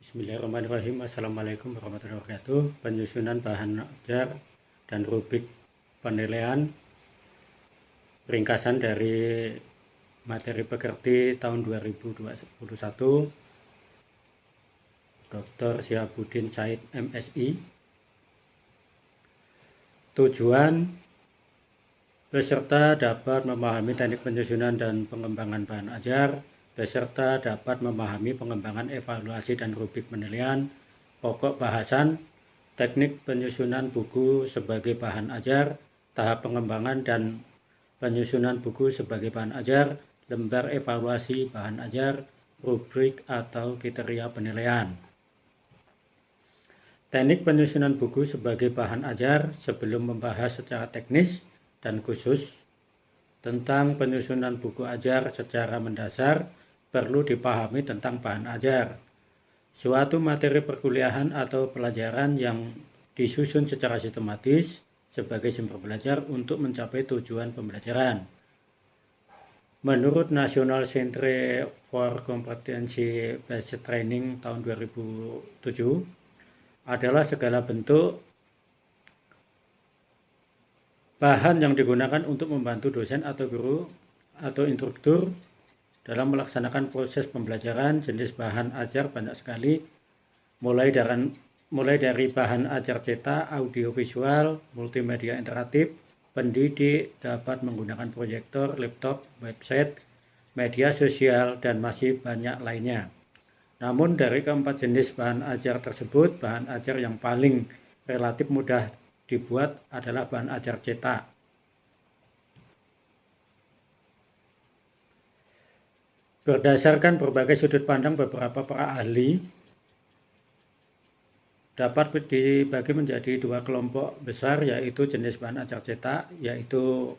Bismillahirrahmanirrahim. Assalamualaikum warahmatullahi wabarakatuh. Penyusunan bahan ajar dan rubrik penilaian ringkasan dari materi pekerti tahun 2021 Dr. Syihabuddin Said MSI. Tujuan: peserta dapat memahami teknik penyusunan dan pengembangan bahan ajar. Peserta dapat memahami pengembangan evaluasi dan rubrik penilaian, pokok bahasan, teknik penyusunan buku sebagai bahan ajar, tahap pengembangan dan penyusunan buku sebagai bahan ajar, lembar evaluasi bahan ajar, rubrik atau kriteria penilaian. Teknik penyusunan buku sebagai bahan ajar. Sebelum membahas secara teknis dan khusus tentang penyusunan buku ajar secara mendasar, perlu dipahami tentang bahan ajar. Suatu materi perkuliahan atau pelajaran yang disusun secara sistematis sebagai sumber belajar untuk mencapai tujuan pembelajaran. Menurut National Centre for Competency Based Training tahun 2007, adalah segala bentuk bahan yang digunakan untuk membantu dosen atau guru atau instruktur dalam melaksanakan proses pembelajaran. Jenis bahan ajar banyak sekali, mulai dari bahan ajar cetak, audiovisual, multimedia interaktif. Pendidik dapat menggunakan proyektor, laptop, website, media sosial, dan masih banyak lainnya. Namun dari keempat jenis bahan ajar tersebut, bahan ajar yang paling relatif mudah dibuat adalah bahan ajar cetak. Berdasarkan berbagai sudut pandang beberapa para ahli, dapat dibagi menjadi dua kelompok besar, yaitu jenis bahan ajar cetak, yaitu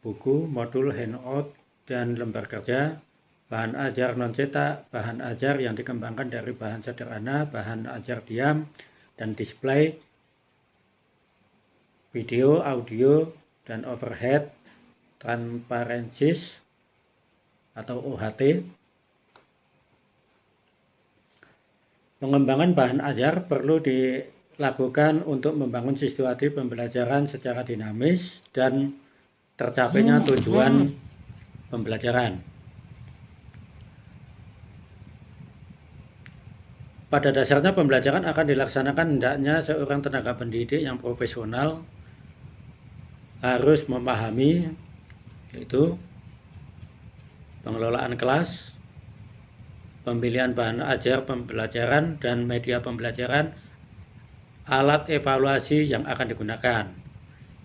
buku, modul, handout, dan lembar kerja. Bahan ajar non-cetak, bahan ajar yang dikembangkan dari bahan sederhana, bahan ajar diam, dan display, video, audio, dan overhead, transparencies, atau OHT. Pengembangan bahan ajar perlu dilakukan untuk membangun situasi pembelajaran secara dinamis dan tercapainya tujuan pembelajaran. Pada dasarnya pembelajaran akan dilaksanakan hendaknya seorang tenaga pendidik yang profesional harus memahami, yaitu pengelolaan kelas, pemilihan bahan ajar pembelajaran dan media pembelajaran, alat evaluasi yang akan digunakan,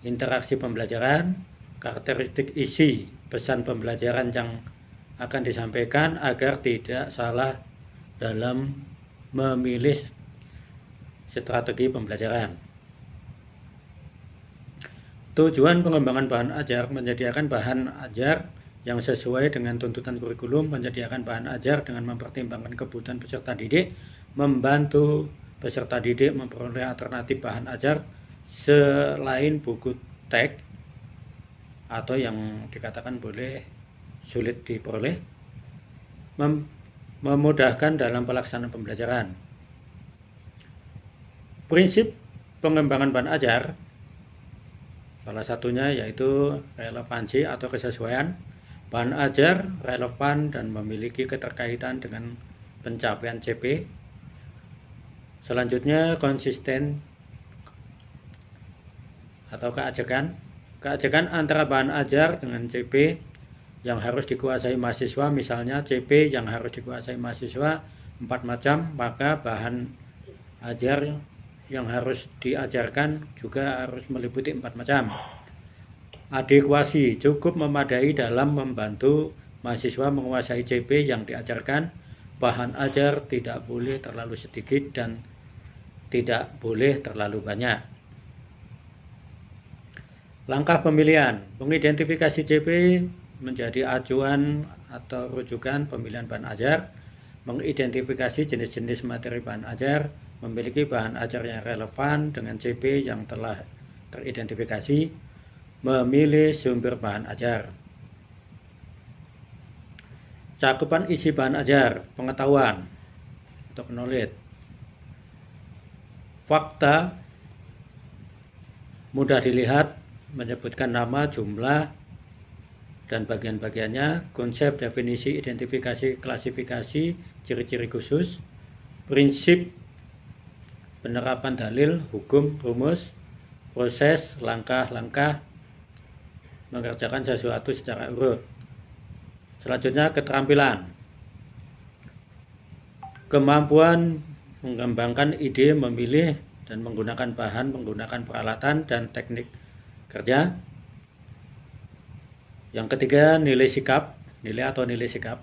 interaksi pembelajaran, karakteristik isi pesan pembelajaran yang akan disampaikan agar tidak salah dalam memilih strategi pembelajaran. Tujuan pengembangan bahan ajar: menyediakan bahan ajar yang sesuai dengan tuntutan kurikulum, menyediakan bahan ajar dengan mempertimbangkan kebutuhan peserta didik, membantu peserta didik memperoleh alternatif bahan ajar selain buku teks atau yang dikatakan boleh sulit diperoleh, memudahkan dalam pelaksanaan pembelajaran. Prinsip pengembangan bahan ajar salah satunya yaitu relevansi atau kesesuaian. Bahan ajar relevan dan memiliki keterkaitan dengan pencapaian CP. Selanjutnya konsisten atau keajekan. Keajekan antara bahan ajar dengan CP yang harus dikuasai mahasiswa. Misalnya CP yang harus dikuasai mahasiswa 4 macam, maka bahan ajar yang harus diajarkan juga harus meliputi 4 macam. Adekuasi cukup memadai dalam membantu mahasiswa menguasai CP yang diajarkan. Bahan ajar tidak boleh terlalu sedikit dan tidak boleh terlalu banyak. Langkah pemilihan: mengidentifikasi CP menjadi acuan atau rujukan pemilihan bahan ajar, mengidentifikasi jenis-jenis materi bahan ajar, memiliki bahan ajar yang relevan dengan CP yang telah teridentifikasi, memilih sumber bahan ajar. Cakupan isi bahan ajar: pengetahuan, atau knowledge. Fakta mudah dilihat, menyebutkan nama, jumlah, dan bagian-bagiannya, konsep, definisi, identifikasi, klasifikasi, ciri-ciri khusus, prinsip, penerapan dalil, hukum, rumus, proses, langkah-langkah, mengerjakan sesuatu secara urut. Selanjutnya, keterampilan. Kemampuan mengembangkan ide, memilih, dan menggunakan bahan, menggunakan peralatan, dan teknik kerja. Yang ketiga, nilai sikap, nilai atau nilai sikap.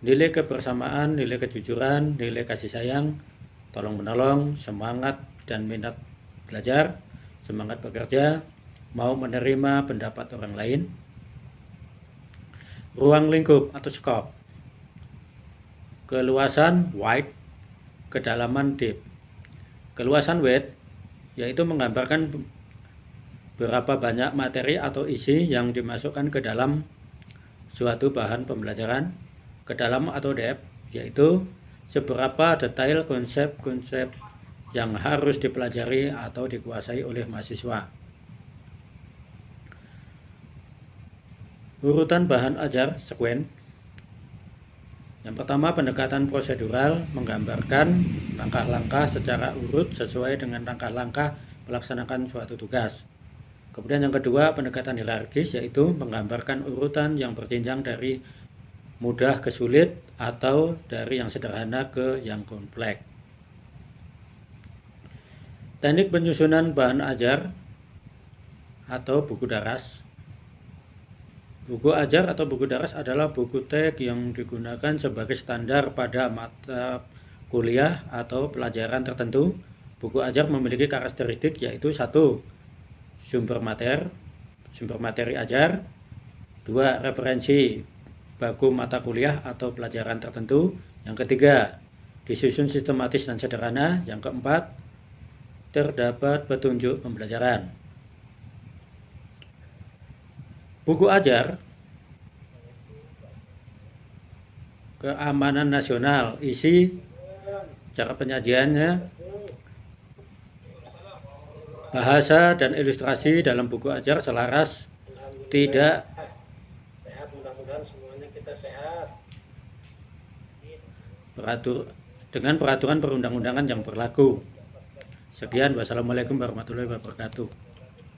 Nilai kebersamaan, nilai kejujuran, nilai kasih sayang, tolong-menolong, semangat dan minat belajar, semangat bekerja, mau menerima pendapat orang lain. Ruang lingkup atau scope. Keluasan wide, kedalaman deep. Keluasan wide yaitu menggambarkan berapa banyak materi atau isi yang dimasukkan ke dalam suatu bahan pembelajaran. Kedalam atau depth yaitu seberapa detail konsep-konsep yang harus dipelajari atau dikuasai oleh mahasiswa. Urutan bahan ajar sekuen. Yang pertama, pendekatan prosedural menggambarkan langkah-langkah secara urut sesuai dengan langkah-langkah melaksanakan suatu tugas. Kemudian yang kedua, pendekatan hierarkis yaitu menggambarkan urutan yang berjenjang dari mudah ke sulit atau dari yang sederhana ke yang kompleks. Teknik penyusunan bahan ajar atau buku daras. Buku ajar atau buku daras adalah buku teks yang digunakan sebagai standar pada mata kuliah atau pelajaran tertentu. Buku ajar memiliki karakteristik yaitu 1. Sumber materi ajar. 2. Referensi baku mata kuliah atau pelajaran tertentu. Yang ketiga, disusun sistematis dan sederhana. Yang keempat, terdapat petunjuk pembelajaran. Buku ajar keamanan nasional, isi, cara penyajiannya, bahasa dan ilustrasi dalam buku ajar selaras tidak sehat, mudah-mudahan semuanya kita sehat dengan peraturan perundang-undangan yang berlaku. Sekian, wassalamualaikum warahmatullahi wabarakatuh.